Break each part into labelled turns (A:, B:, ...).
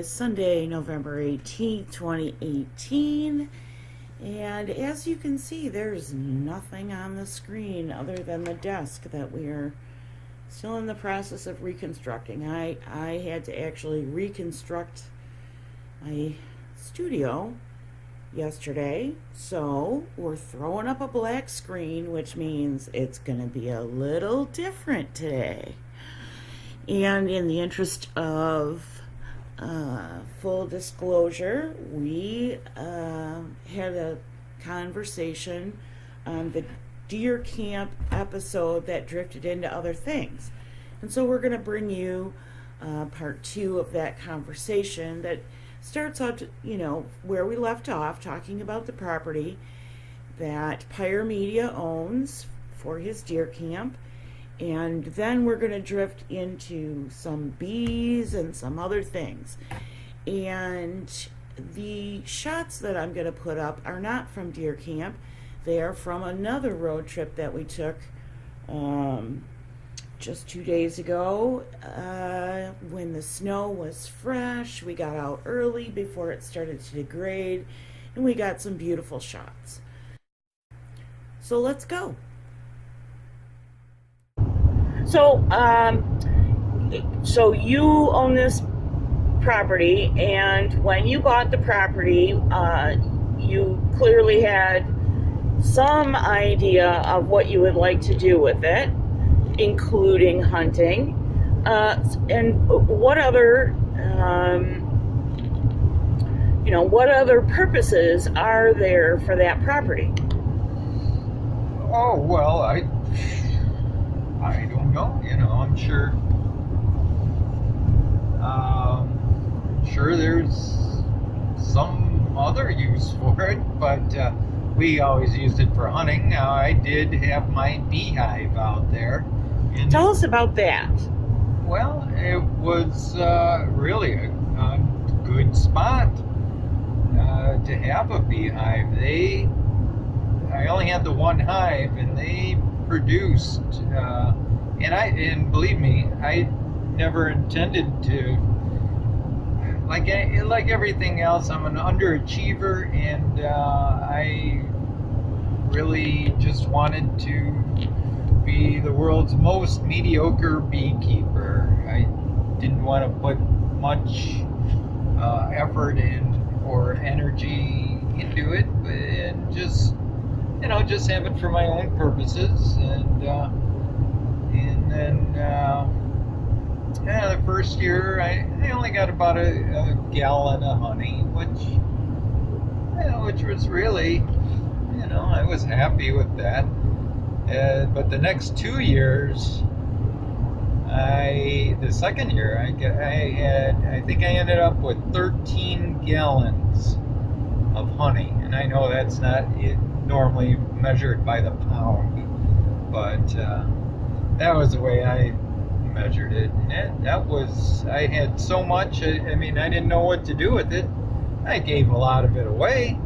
A: is Sunday, November 18th, 2018. And as you can see, there's nothing on the screen other than the desk that we are still in the process of reconstructing. I had to actually reconstruct my studio yesterday, so we're throwing up a black screen, which means it's going to be a little different today. And in the interest of full disclosure, we had a conversation on the deer camp episode that drifted into other things. And so we're going to bring you part 2 of that conversation that starts out, where we left off, talking about the property that Pyre Media owns for his deer camp. And then we're going to drift into some bees and some other things. And the shots that I'm going to put up are not from deer camp. They are from another road trip that we took just 2 days ago when the snow was fresh. We got out early before it started to degrade, and we got some beautiful shots. So let's go. So you own this property, and when you bought the property, you clearly had some idea of what you would like to do with it, including hunting. And what other, what other purposes are there for that property?
B: Oh, well, I don't know, I'm sure there's some other use for it, but we always used it for hunting. Now, I did have my beehive out there.
A: Tell us about that.
B: Well, it was really a good spot to have a beehive. I only had the one hive, and they produced, and believe me, I never intended to, like everything else, I'm an underachiever, and I really just wanted to be the world's most mediocre beekeeper. I didn't want to put much effort or energy into it, and just have it for my own purposes. And then the first year I only got about a gallon of honey, which was really, I was happy with that. But the next 2 years, the second year I think I ended up with 13 gallons of honey, and I know that's not normally measured by the pound, but that was the way I measured it. And I had so much, I didn't know what to do with it. I gave a lot of it away,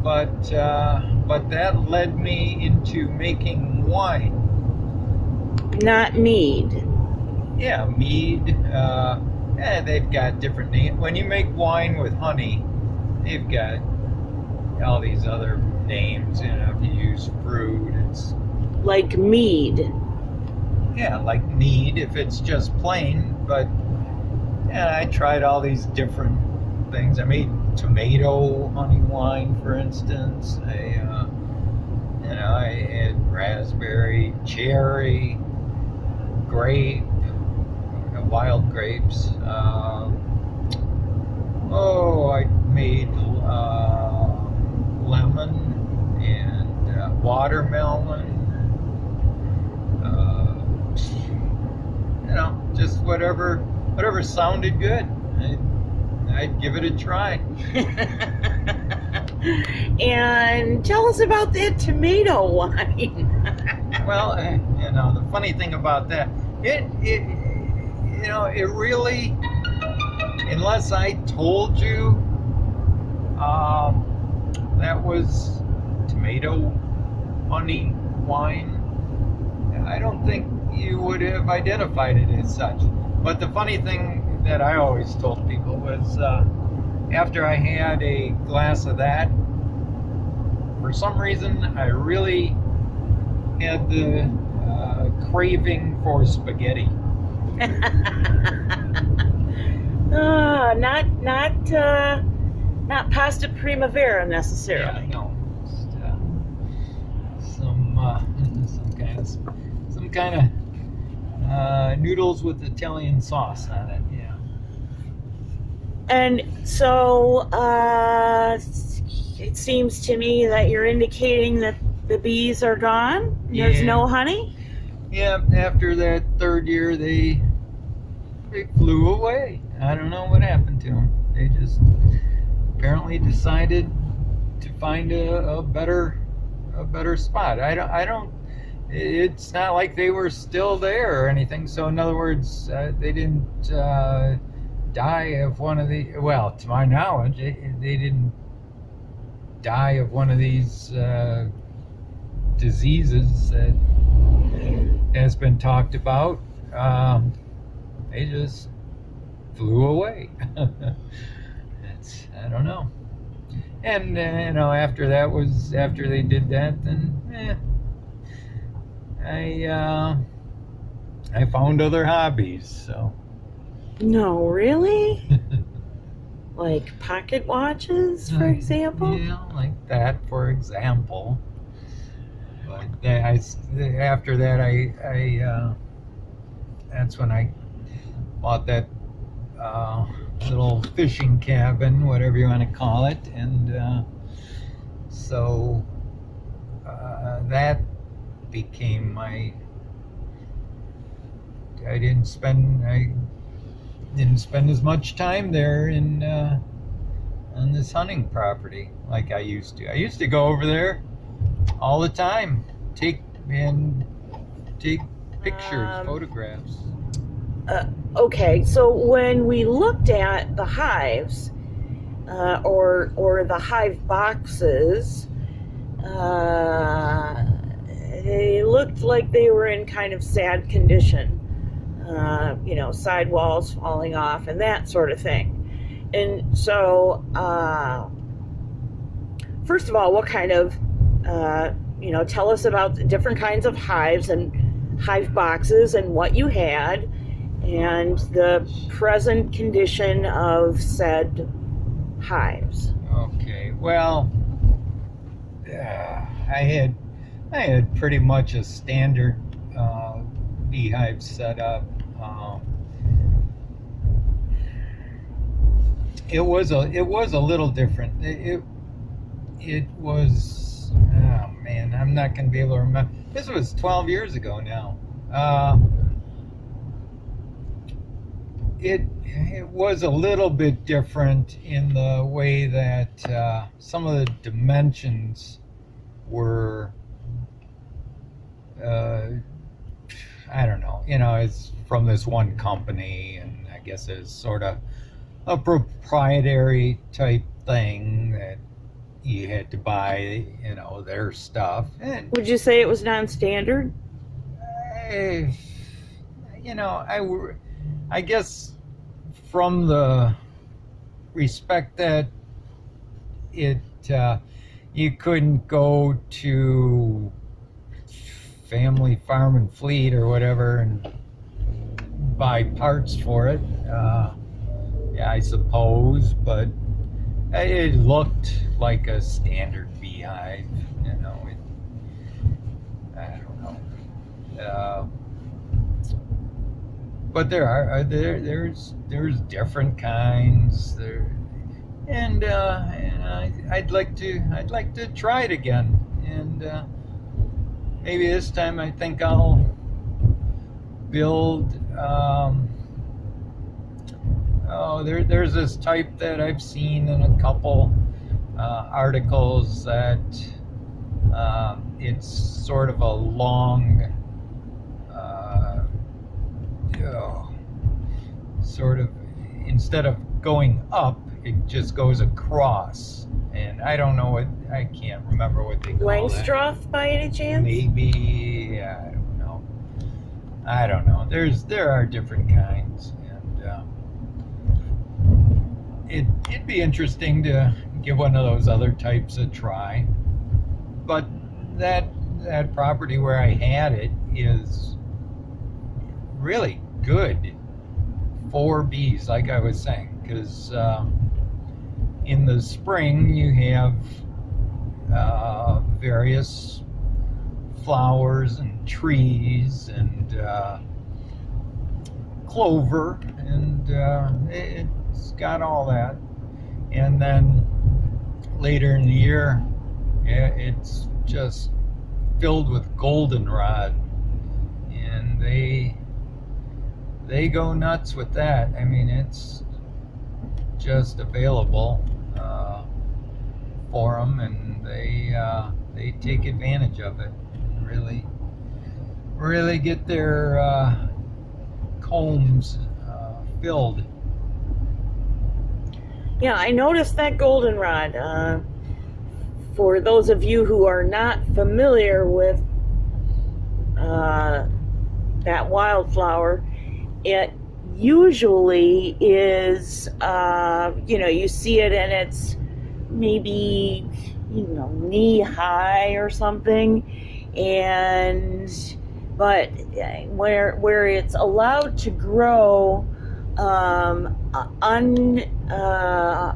B: but that led me into making wine.
A: Not mead.
B: Yeah, mead. They've got different names. When you make wine with honey, they've got all these other names. If you use fruit, it's
A: like mead.
B: Yeah, like mead if it's just plain. But I tried all these different things. I made tomato honey wine, for instance. I had raspberry, cherry, grape, wild grapes. I made lemon and watermelon. Just whatever sounded good. I'd give it a try.
A: And tell us about that tomato wine.
B: Well, the funny thing about that, it really, unless I told you that was tomato honey wine, I don't think you would have identified it as such. But the funny thing that I always told people was after I had a glass of that, for some reason I really had the craving for spaghetti.
A: Not pasta primavera necessarily.
B: Yeah, no, just, some kind of noodles with Italian sauce on it. Yeah.
A: And so it seems to me that you're indicating that the bees are gone. There's
B: Yeah.
A: no honey.
B: Yeah. After that third year, they flew away. I don't know what happened to them. They just apparently decided to find a better spot. I don't. It's not like they were still there or anything. So in other words, they didn't die of one of the. Well, to my knowledge, they didn't die of one of these diseases that has been talked about. They just flew away. I don't know. And after they did that, then I found other hobbies. So
A: No, really? Like pocket watches, for example?
B: yeah, like that, for example. But after that, that's when I bought that little fishing cabin, whatever you want to call it, and so that became my. I didn't spend as much time there on this hunting property like I used to. I used to go over there all the time, take pictures, photographs.
A: Okay, so when we looked at the hives, or the hive boxes, they looked like they were in kind of sad condition. Sidewalls falling off and that sort of thing. And so, first of all, what kind of, tell us about the different kinds of hives and hive boxes and what you had, and the present condition of said hives.
B: Okay, well, I had pretty much a standard beehive set up. It was a little different. It was, oh man, I'm not going to be able to remember. This was 12 years ago now. It was a little bit different in the way that some of the dimensions were, I don't know, it's from this one company, and I guess it's sort of a proprietary type thing that you had to buy, their stuff. And,
A: Would you say it was non-standard?
B: I guess from the respect that you couldn't go to Family Farm and Fleet or whatever and buy parts for it. Yeah, I suppose, but it looked like a standard beehive. I don't know. But there's different kinds there, and I'd like to try it again, and maybe this time I think I'll build. There's this type that I've seen in a couple articles that it's sort of a long. Sort of, instead of going up, it just goes across, and I can't remember what they call
A: Langstroth by any
B: that.
A: chance?
B: Maybe, I don't know. There are different kinds, and it'd be interesting to give one of those other types a try. But that property where I had it is really good for bees, like I was saying, because in the spring you have various flowers and trees and clover, and it's got all that. And then later in the year, it's just filled with goldenrod, and they go nuts with that. I mean, it's just available for them, and they take advantage of it. Really get their combs filled.
A: Yeah, I noticed that goldenrod. For those of you who are not familiar with that wildflower, it usually is, you see it and it's maybe, knee high or something, but where it's allowed to grow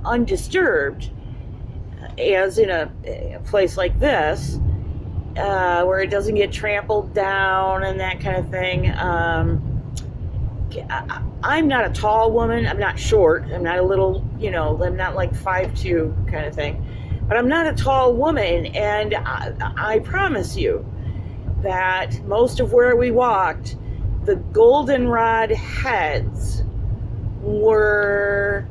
A: undisturbed, as in a place like this, where it doesn't get trampled down and that kind of thing. I'm not a tall woman. I'm not short. I'm not a little, I'm not like 5'2" kind of thing. But I'm not a tall woman, and I promise you that most of where we walked, the goldenrod heads were,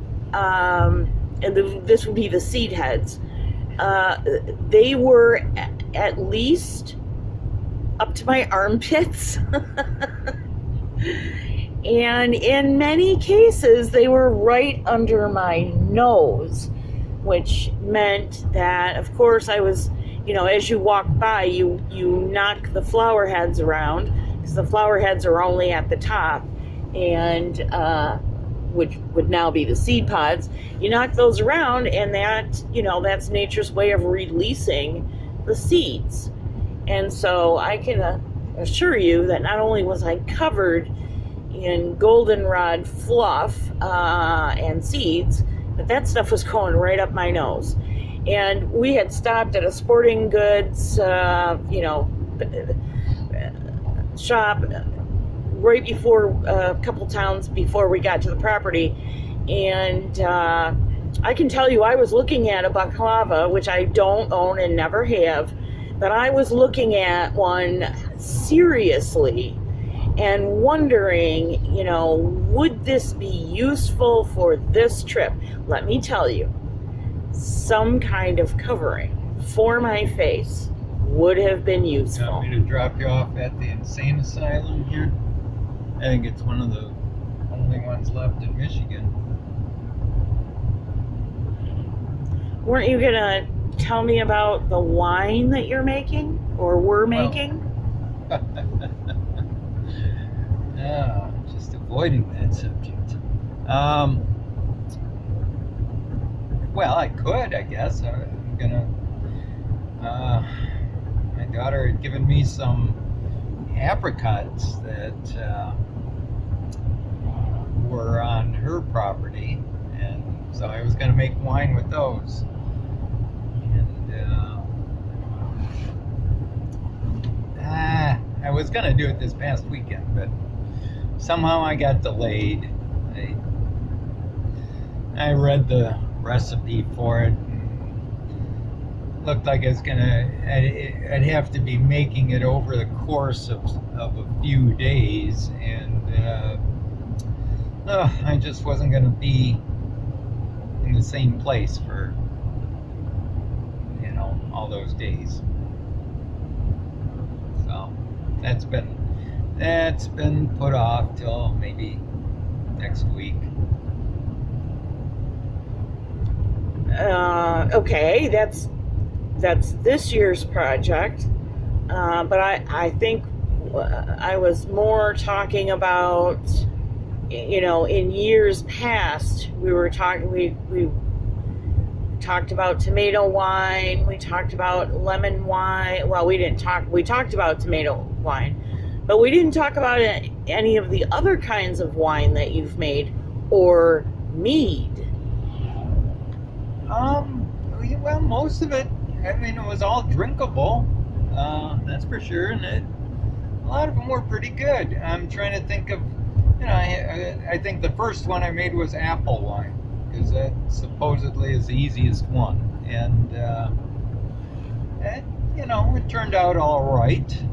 A: this would be the seed heads, they were at least up to my armpits. And in many cases, they were right under my nose, which meant that, of course, I was, as you walk by, you knock the flower heads around, because the flower heads are only at the top, and which would now be the seed pods. You knock those around, and that's nature's way of releasing the seeds. And so I can assure you that not only was I covered in goldenrod fluff and seeds, but that stuff was going right up my nose. And we had stopped at a sporting goods, shop right before, a couple towns before we got to the property. And I can tell you, I was looking at a baklava, which I don't own and never have, but I was looking at one seriously and wondering, would this be useful for this trip? Let me tell you, some kind of covering for my face would have been useful.
B: You want me to drop you off at the insane asylum here? I think it's one of the only ones left in Michigan.
A: Weren't you gonna tell me about the wine that you're making, or were making?
B: Yeah, just avoiding that subject. Well, I could, I guess. I'm gonna. My daughter had given me some apricots that were on her property, and so I was gonna make wine with those. And I was gonna do it this past weekend, but somehow I got delayed. I read the recipe for it. Looked like I'd have to be making it over the course of a few days, and I just wasn't going to be in the same place for all those days. So that's been put off till maybe next week.
A: Okay, that's this year's project, but I think I was more talking about in years past, we talked about tomato wine, we talked about lemon wine. Well, we talked about tomato wine, but we didn't talk about any of the other kinds of wine that you've made or mead.
B: Well, most of it, I mean, it was all drinkable, that's for sure, and a lot of them were pretty good. I'm trying to think of, I think the first one I made was apple wine, because that supposedly is the easiest one, and it turned out all right.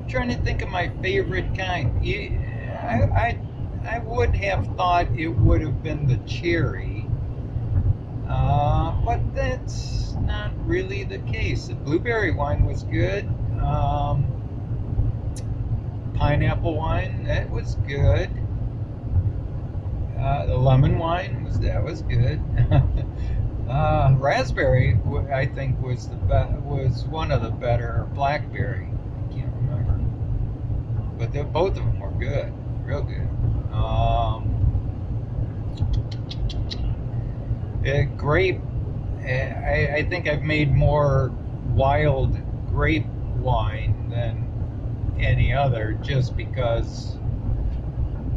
B: Trying to think of my favorite kind. I would have thought it would have been the cherry, but that's not really the case. The blueberry wine was good. Pineapple wine, that was good. The lemon wine was good. Raspberry, I think, was one of the better. Or blackberry, I can't remember. But both of them were good, real good. Grape, I think I've made more wild grape wine than any other, just because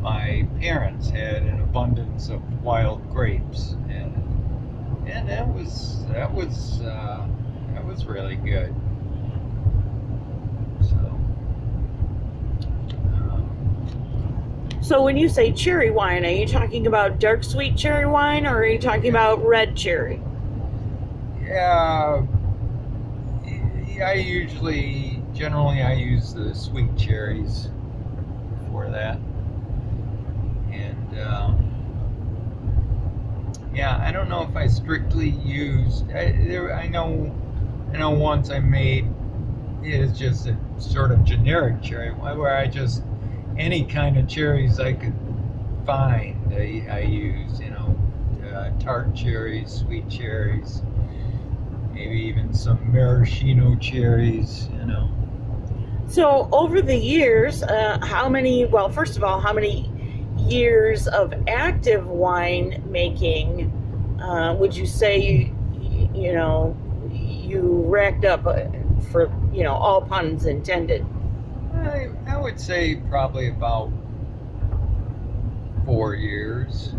B: my parents had an abundance of wild grapes, and that was really good.
A: So when you say cherry wine, are you talking about dark sweet cherry wine, or are you talking about red cherry?
B: Yeah, generally I use the sweet cherries for that. And I don't know if I strictly used. I know once I made it as just a sort of generic cherry, where I just any kind of cherries I could find. I use, tart cherries, sweet cherries, maybe even some maraschino cherries.
A: So over the years, how many years of active wine making would you say you racked up for all puns intended?
B: I would say probably about 4 years.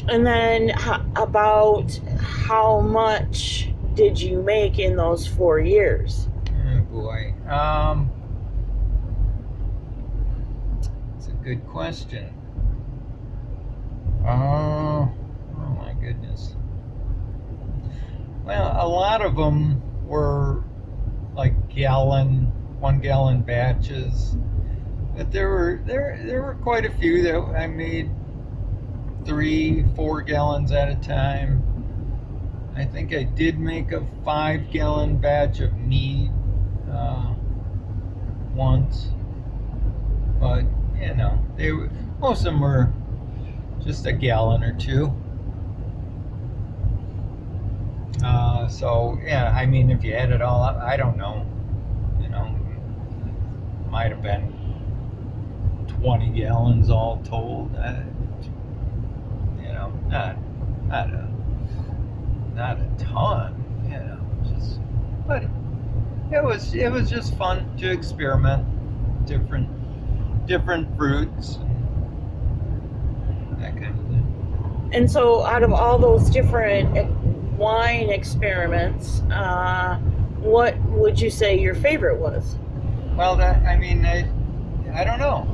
A: And then about how much did you make in those 4 years?
B: Oh boy. It's a good question. Oh my goodness. Well, a lot of them were like 1 gallon batches, but there were quite a few that I made 3-4 gallons at a time. I think I did make a 5-gallon batch of mead once, but most of them were just a gallon or 2. So yeah, I mean, if you add it all up, I don't know. Might have been 20 gallons all told. Not a ton. But it was just fun to experiment different fruits and that kind of thing.
A: And so, out of all those different wine experiments, what would you say your favorite was?
B: Well, I don't know.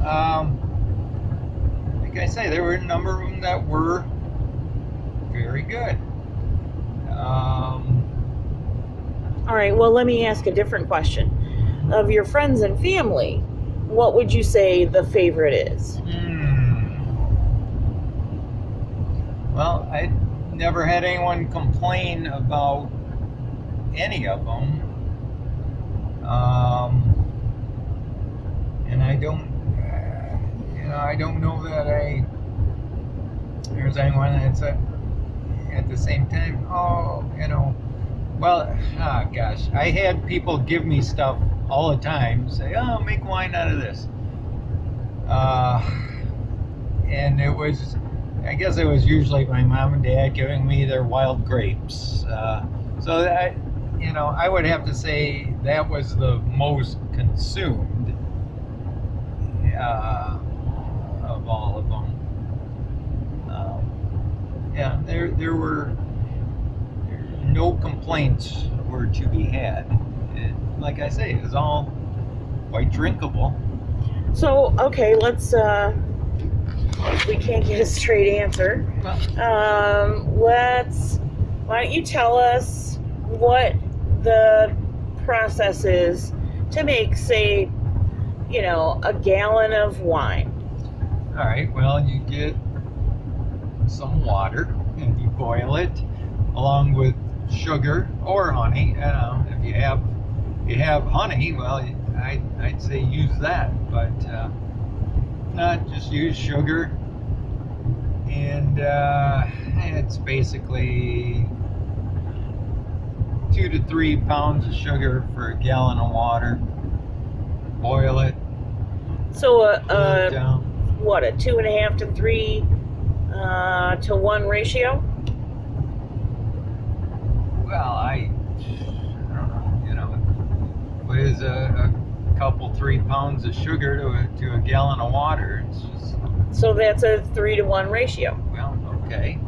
B: Like I say, there were a number of them that were very good.
A: All right, well, let me ask a different question. Of your friends and family, what would you say the favorite is?
B: Well, I never had anyone complain about any of them. And I don't know that there's anyone that said at the same time, gosh, I had people give me stuff all the time say, "Oh, make wine out of this," and it was, I guess it was usually my mom and dad giving me their wild grapes. So that, I would have to say that was the most consumed of all of them. Yeah, there were no complaints were to be had. Like I say, it was all quite drinkable.
A: So, okay, let's, we can't get a straight answer. Why don't you tell us what the process is to make, say, a gallon of wine?
B: All right, well, you get some water and you boil it along with sugar or honey. If you have honey, well, I'd say use that, but not just use sugar. And it's basically 2 to 3 pounds of sugar for a gallon of water. Boil it.
A: So
B: cool it down.
A: What, a 2.5 to 3 to 1 ratio?
B: Well, I don't know. What is a couple 3 pounds of sugar to a gallon of water? It's just,
A: so that's a 3 to 1 ratio.
B: well, okay.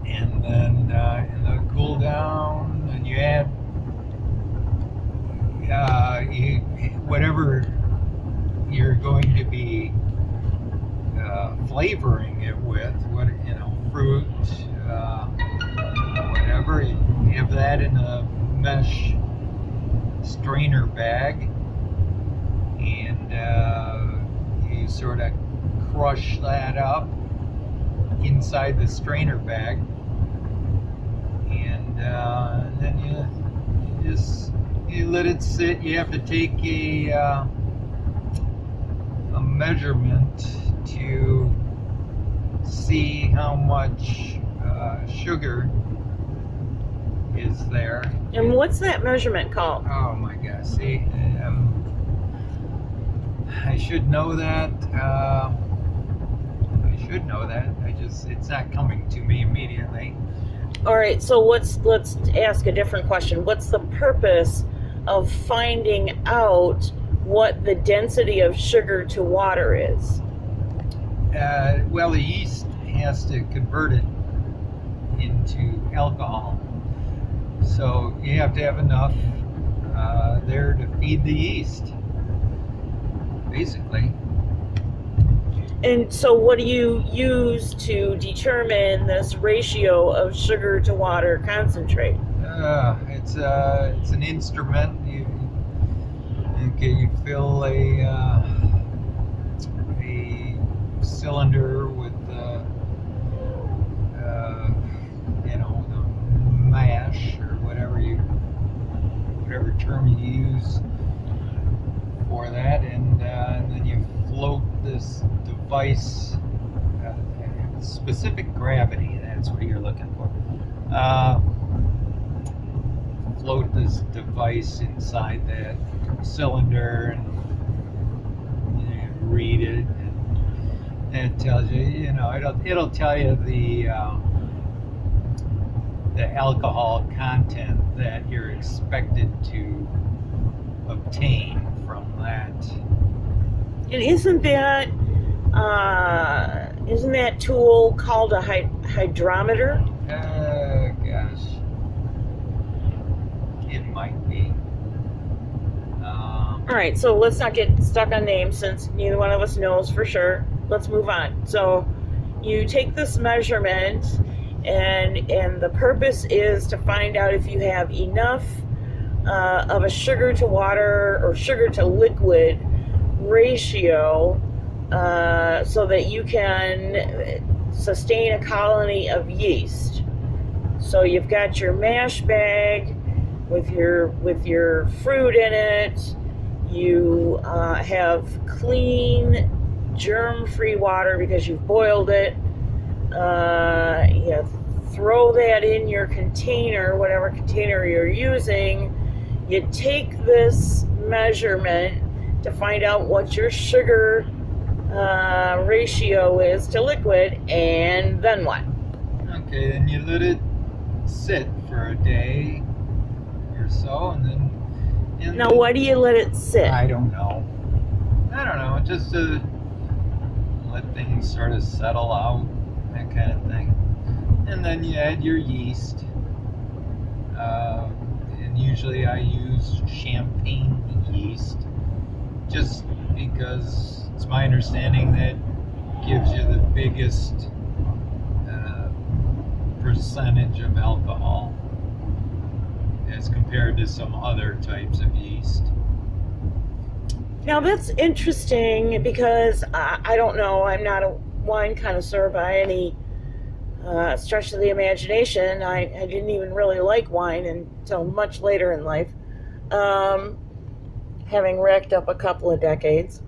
B: And then cool down, and you add whatever you're going to be flavoring it with, fruit, whatever. You have that in a mesh strainer bag, and you sort of crush that up inside the strainer bag, and then you let it sit. You have to take a measurement to see how much sugar is there.
A: And what's that measurement called?
B: Oh my gosh, see, I should know that. It's not coming to me immediately.
A: All right, so let's ask a different question. What's the purpose of finding out what the density of sugar to water is?
B: Well, the yeast has to convert it into alcohol. So you have to have enough there to feed the yeast, basically.
A: And so what do you use to determine this ratio of sugar to water concentrate?
B: It's an instrument. You fill a cylinder with the mash, or whatever term you use for that, and then you float this device, specific gravity, that's what you're looking for. Float this device inside that cylinder, and read it, and it tells you, it'll tell you the alcohol content that you're expected to obtain from that.
A: And isn't that tool called a hydrometer?
B: Gosh, it might be.
A: All right, so let's not get stuck on names since neither one of us knows for sure. Let's move on. So you take this measurement, and the purpose is to find out if you have enough of a sugar to water or sugar to liquid ratio so that you can sustain a colony of yeast. So you've got your mash bag with your fruit in it. You have clean, germ-free water because you've boiled it. You have throw that in your container, whatever container you're using. You take this measurement to find out what your sugar ratio is to liquid, and then what?
B: Okay, then you let it sit for a day or so, and then.
A: Now, why do you let it sit?
B: I don't know. Just to let things sort of settle out, that kind of thing. And then you add your yeast. And usually I use champagne yeast, just because it's my understanding that gives you the biggest percentage of alcohol as compared to some other types of yeast.
A: Now that's interesting, because I don't know, I'm not a wine connoisseur by any stretch of the imagination. I didn't even really like wine until much later in life, having racked up a couple of decades.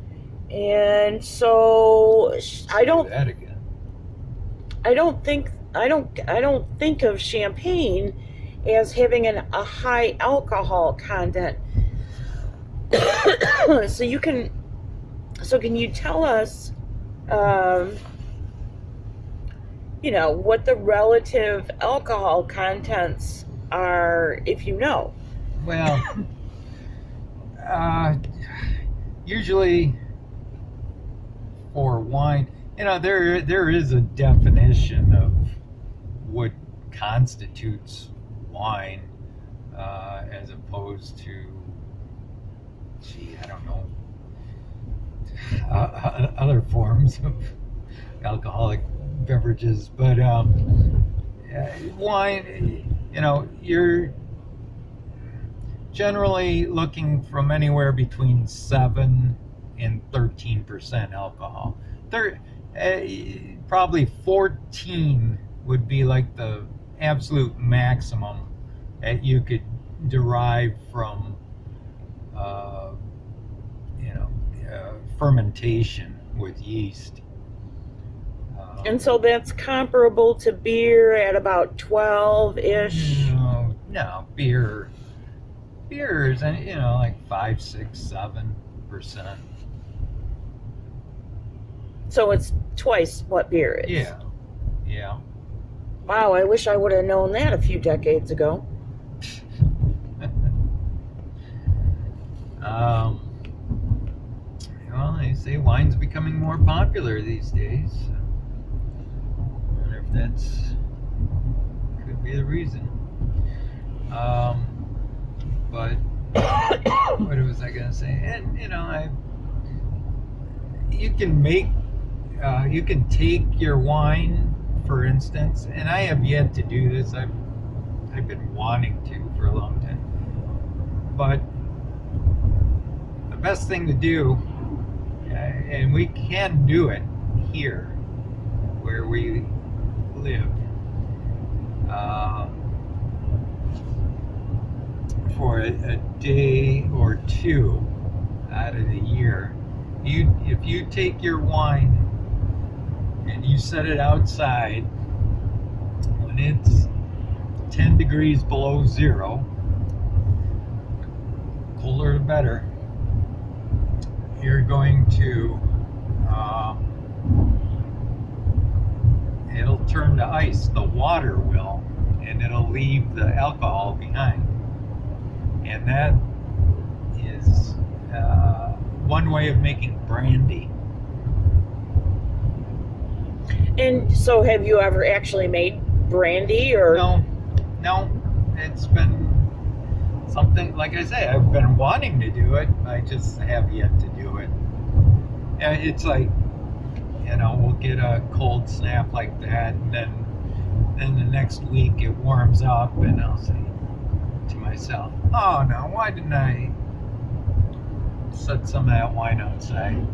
A: And so I don't think of champagne as having a high alcohol content. So can you tell us, what the relative alcohol contents are, if you know?
B: Well, usually for wine, there is a definition of what constitutes wine, as opposed to, I don't know, other forms of alcoholic beverages. But wine, you're generally looking from anywhere between 7 and 13% alcohol. Probably 14 would be like the absolute maximum that you could derive from fermentation with yeast.
A: And so that's comparable to beer at about 12-ish?
B: No, beer is, like 5, 6, 7%.
A: So it's twice what beer is?
B: Yeah.
A: Wow, I wish I would have known that a few decades ago.
B: Well, they say wine's becoming more popular these days. So I wonder if could be the reason. But what was I gonna say? And you can take your wine, for instance, and I have yet to do this. I've been wanting to for a long time. But the best thing to do, and we can do it here where we live, for a day or two out of the year. If you take your wine and you set it outside when it's 10 degrees below zero, colder the better, you're going to, it'll turn to ice. The water will, and it'll leave the alcohol behind. And that is one way of making brandy.
A: And so have you ever actually made brandy, or?
B: No, it's been something, like I say, I've been wanting to do it. I just have yet to do it. It's like, we'll get a cold snap like that, and then the next week it warms up, and I'll say to myself, oh no, why didn't I set some of that wine outside?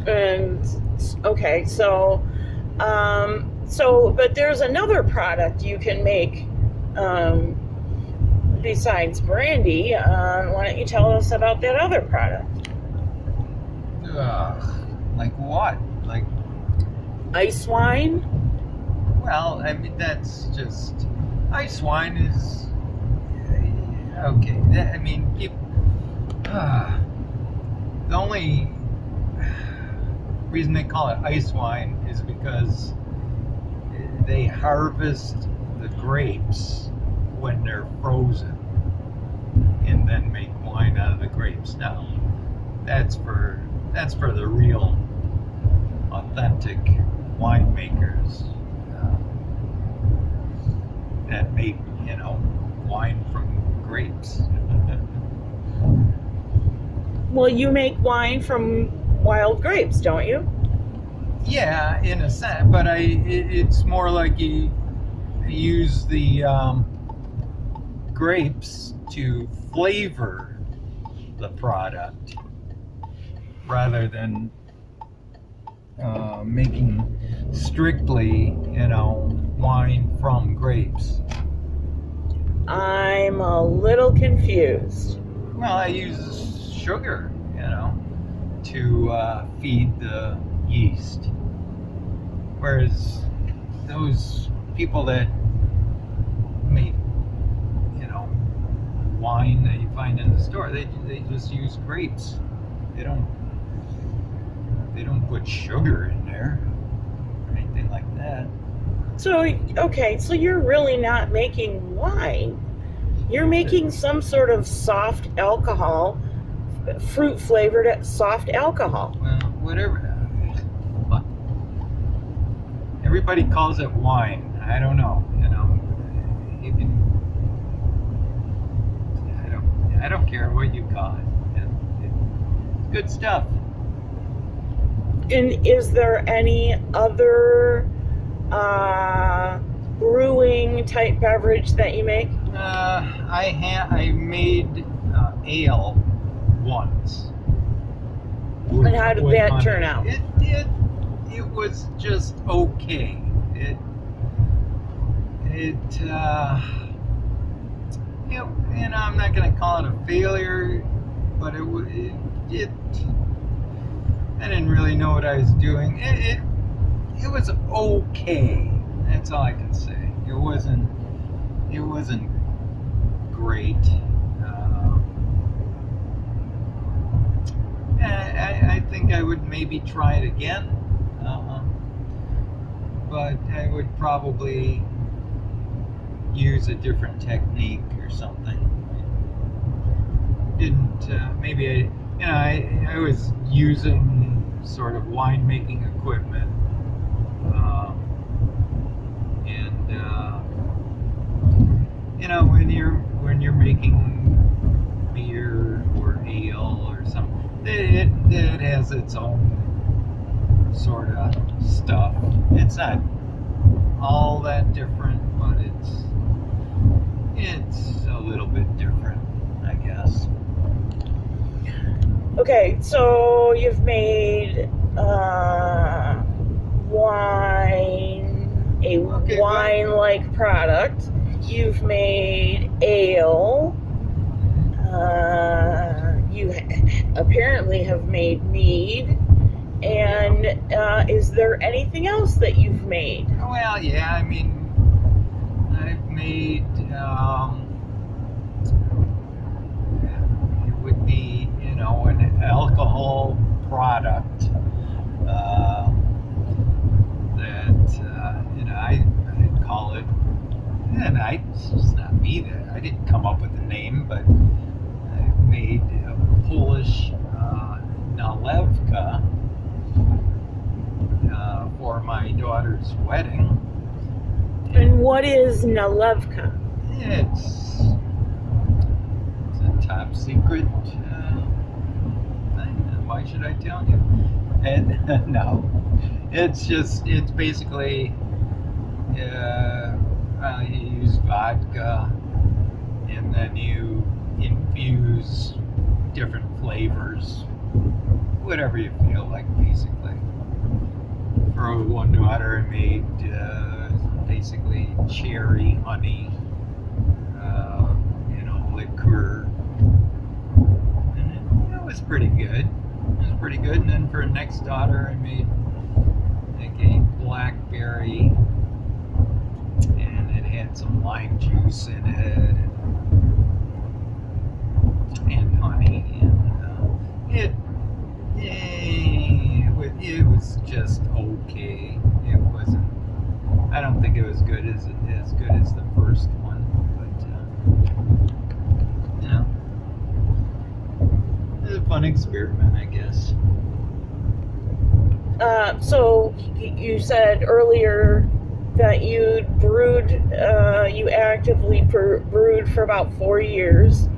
A: And okay, so but there's another product you can make besides brandy. Why don't you tell us about that other product?
B: Like what? Like
A: ice wine?
B: Well, I mean, that's just, ice wine is, okay. I mean, people, the only reason they call it ice wine is because they harvest the grapes when they're frozen and then make wine out of the grapes. Now, that's for the real, authentic winemakers that make, wine from grapes.
A: Well, you make wine from wild grapes, don't you?
B: Yeah, in a sense, but it's more like you use the grapes to flavor the product rather than making strictly, wine from grapes.
A: I'm a little confused.
B: Well, I use sugar, to feed the yeast. Whereas those people that make, wine that you find in the store, they just use grapes. They don't put sugar in there or anything like that.
A: So, okay, so you're really not making wine. You're making some sort of soft alcohol, fruit flavored soft alcohol.
B: Well, whatever. Everybody calls it wine. I don't know. You can. I don't care what you call it. It's good stuff.
A: And is there any other brewing type beverage that you make?
B: I made ale once.
A: And how did that turn out?
B: It was just okay. I'm not going to call it a failure, but I didn't really know what I was doing. It was okay. That's all I can say. It wasn't great. I think I would maybe try it again, but I would probably use a different technique or something. I was using sort of winemaking equipment, when you're making beer or ale or something, it has its own sort of stuff. It's not all that different, but it's a little bit different, I guess.
A: Okay, so you've made wine-like product. You've made ale. You apparently have made mead. And is there anything else that you've made?
B: Well, yeah, I mean, I've made, it would be, an alcohol product that, I'd call it, and it's just not me that, I didn't come up with the name, but I made a Polish nalewka for my daughter's wedding.
A: And what is nalewka?
B: It's a top secret thing. Why should I tell you? And no, it's basically you use vodka and then you infuse different flavors, whatever you feel like, basically. For one daughter, I made basically cherry honey, liqueur, and it was pretty good. And then for the next daughter, I made like a blackberry some lime juice in it and honey, and it was just okay. It wasn't. I don't think it was good as the first one, but you know, it was a fun experiment, I guess.
A: So you said earlier that you actively brewed for about 4 years,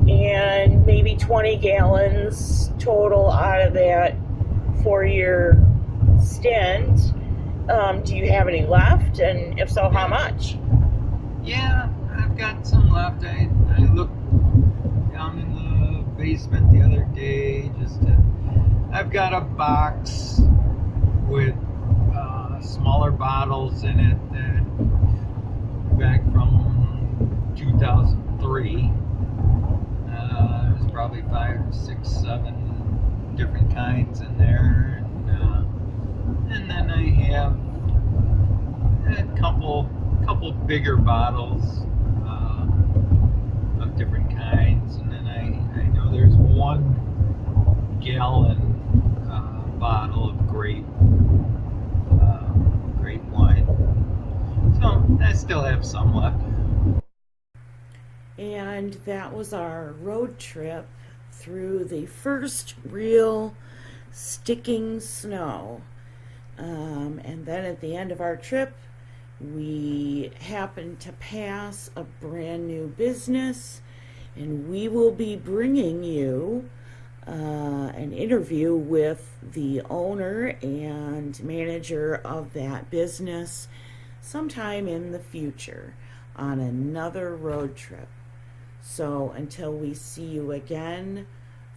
A: and maybe 20 gallons total out of that 4-year stint. Do you have any left? And if so, how much?
B: Yeah, I've got some left. I looked down in the basement the other day. I've got a box with smaller bottles in it back from 2003. There's probably 5, 6, 7 different kinds in there, and then I have a couple bigger bottles of different kinds, and then I know there's 1 gallon bottle of grape wine. So I still have some left.
A: And that was our road trip through the first real sticking snow. And then at the end of our trip, we happened to pass a brand new business, and we will be bringing you an interview with the owner and manager of that business sometime in the future on another road trip. So until we see you again,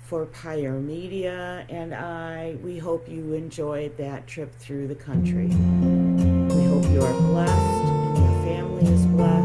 A: for Pyre Media and we hope you enjoyed that trip through the country. We hope you are blessed and your family is blessed.